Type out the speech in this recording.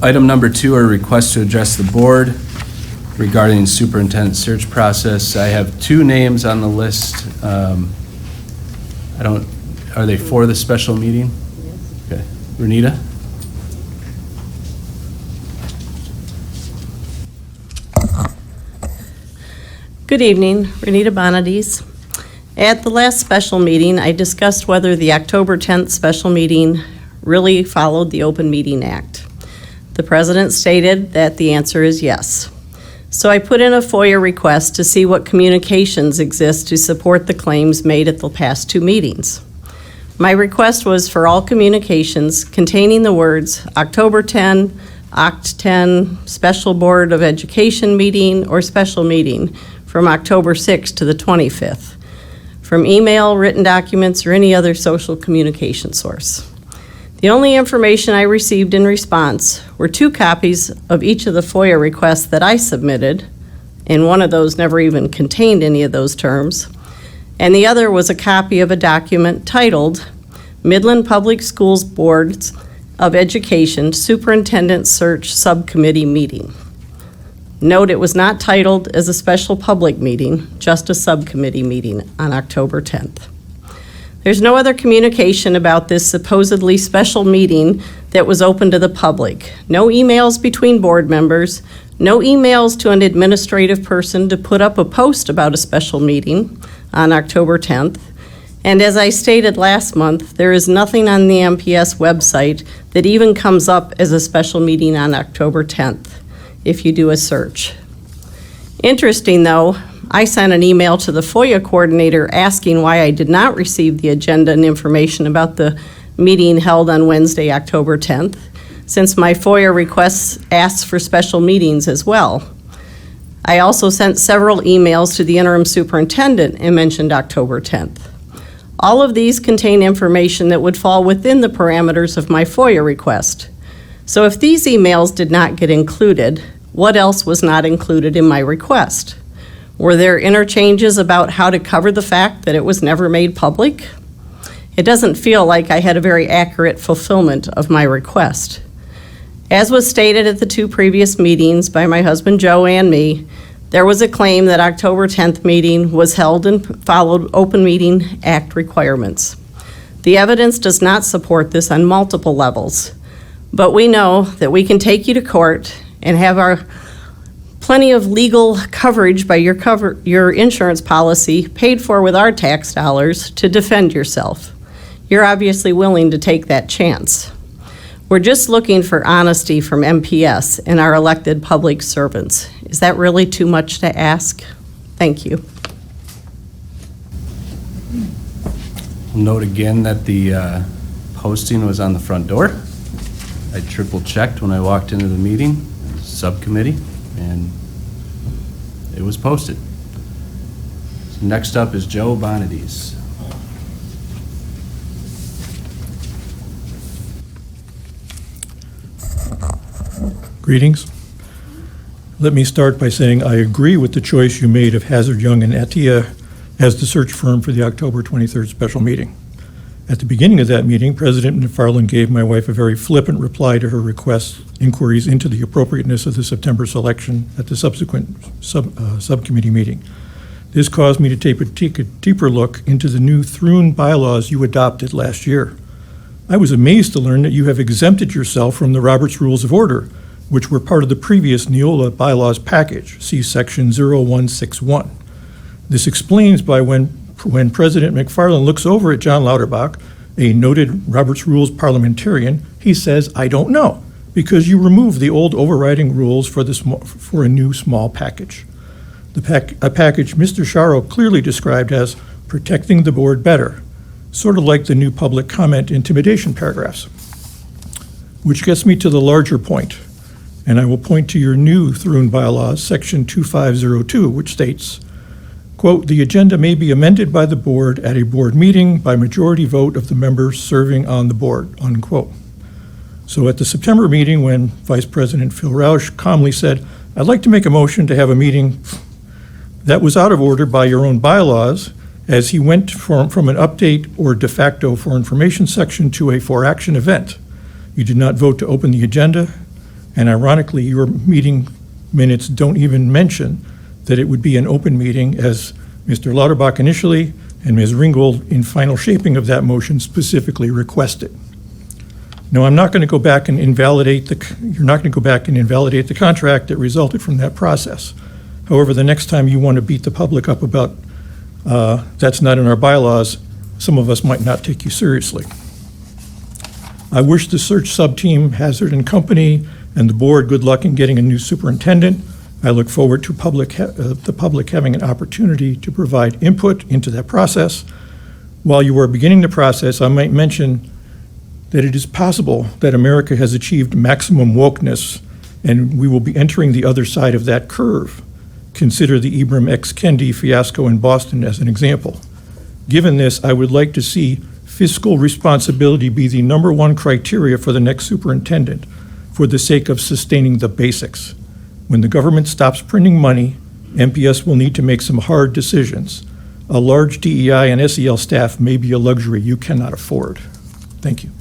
Item number 2 are requests to address the board regarding superintendent search process. I have 2 names on the list. Are they for the special meeting? Yes. Okay. Renita? Good evening, Renita Bonadies. At the last special meeting, I discussed whether the October 10th special meeting really followed the Open Meeting Act. The president stated that the answer is yes. So I put in a FOIA request to see what communications exist to support the claims made at the past 2 meetings. My request was for all communications containing the words October 10, Oct 10, Special Board of Education meeting, or special meeting from October 6th to the 25th, from email, written documents, or any other social communication source. The only information I received in response were 2 copies of each of the FOIA requests that I submitted, and one of those never even contained any of those terms, and the other was a copy of a document titled Midland Public Schools Boards of Education Superintendent Search Subcommittee Meeting. Note, it was not titled as a special public meeting, just a subcommittee meeting on October 10th. There's no other communication about this supposedly special meeting that was open to the public. No emails between board members, no emails to an administrative person to put up a post about a special meeting on October 10th. And as I stated last month, there is nothing on the MPS website that even comes up as a special meeting on October 10th. If you do a search. Interesting though, I sent an email to the FOIA coordinator asking why I did not receive the agenda and information about the meeting held on Wednesday, October 10th, since my FOIA requests asked for special meetings as well. I also sent several emails to the interim superintendent and mentioned October 10th. All of these contain information that would fall within the parameters of my FOIA request. So if these emails did not get included, what else was not included in my request? Were there interchanges about how to cover the fact that it was never made public? It doesn't feel like I had a very accurate fulfillment of my request. As was stated at the 2 previous meetings by my husband Joe and me, there was a claim that October 10th meeting was held and followed Open Meeting Act requirements. The evidence does not support this on multiple levels. But we know that we can take you to court and have our plenty of legal coverage by your insurance policy paid for with our tax dollars to defend yourself. You're obviously willing to take that chance. We're just looking for honesty from MPS and our elected public servants. Is that really too much to ask? Thank you. Note again that the posting was on the front door. I triple checked when I walked into the meeting, subcommittee, and it was posted. So next up is Joe Bonadies. Greetings. Let me start by saying I agree with the choice you made of Hazard, Young, and Attia as the search firm for the October 23rd special meeting. At the beginning of that meeting, President McFarland gave my wife a very flippant reply to her inquiries into the appropriateness of the September selection at the subsequent subcommittee meeting. This caused me to take a deeper look into the new Throon bylaws you adopted last year. I was amazed to learn that you have exempted yourself from the Roberts Rules of Order, which were part of the previous Neola bylaws package, see section 0161. This explains by when President McFarland looks over at John Lauterbach, a noted Roberts Rules parliamentarian, he says, "I don't know," because you removed the old overriding rules for a new small package. A package Mr. Sharo clearly described as protecting the board better, sort of like the new public comment intimidation paragraphs. Which gets me to the larger point, and I will point to your new Throon bylaws, section 2502, which states, quote, "The agenda may be amended by the board at a board meeting by majority vote of the members serving on the board," unquote. So at the September meeting, when Vice President Phil Roush calmly said, "I'd like to make a motion to have a meeting," that was out of order by your own bylaws, as he went from an update or de facto for information section to a for action event. You did not vote to open the agenda. And ironically, your meeting minutes don't even mention that it would be an open meeting, as Mr. Lauterbach initially and Ms. Ringgold in final shaping of that motion specifically requested. Now, I'm not going to go back and invalidate you're not going to go back and invalidate the contract that resulted from that process. However, the next time you want to beat the public up about that's not in our bylaws, some of us might not take you seriously. I wish the search sub-team, Hazard and Company, and the board good luck in getting a new superintendent. I look forward to the public having an opportunity to provide input into that process. While you are beginning the process, I might mention that it is possible that America has achieved maximum wokeness, and we will be entering the other side of that curve. Consider the Ibram X. Kendi fiasco in Boston as an example. Given this, I would like to see fiscal responsibility be the #1 criteria for the next superintendent, for the sake of sustaining the basics. When the government stops printing money, MPS will need to make some hard decisions. A large DEI and SEL staff may be a luxury you cannot afford. Thank you.